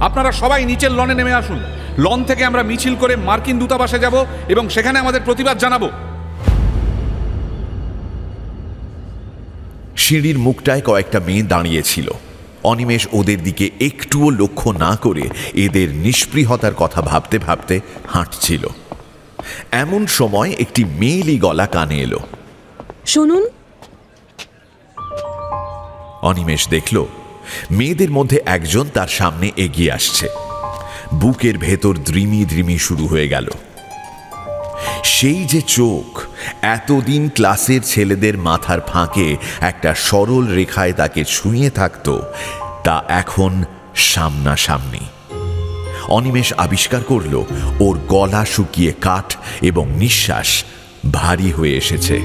আপনারা সবাই নিচের লনে নেমে আসুন। লন থেকে আমরা মিছিল করে মার্কিন দূতাবাসে যাব এবং সেখানে আমাদের প্রতিবাদ জানাবো। সিঁড়ির মুখটায় কয়েকটা মেয়ে দাঁড়িয়েছিল। অনিমেষ ওদের দিকে একটুও লক্ষ্য না করে এদের নিষ্পৃহতার কথা ভাবতে ভাবতে হাঁটছিল। এমন সময় একটি মেয়েলি গলা কানে এলো। শুনুন। অনিমেষ দেখল মেয়েদের মধ্যে একজন তার সামনে এগিয়ে আসছে। বুকের ভেতর দ্রিমি দ্রিমি শুরু হয়ে গেল। সেই যে চোখ এতদিন ক্লাসের ছেলেদের মাথার ফাঁকে একটা সরল রেখায় তাকে ছুঁয়ে থাকত, তা এখন সামনাসামনি। অনিমেষ আবিষ্কার করল ওর গলা শুকিয়ে কাঠ এবং নিঃশ্বাস ভারী হয়ে এসেছে।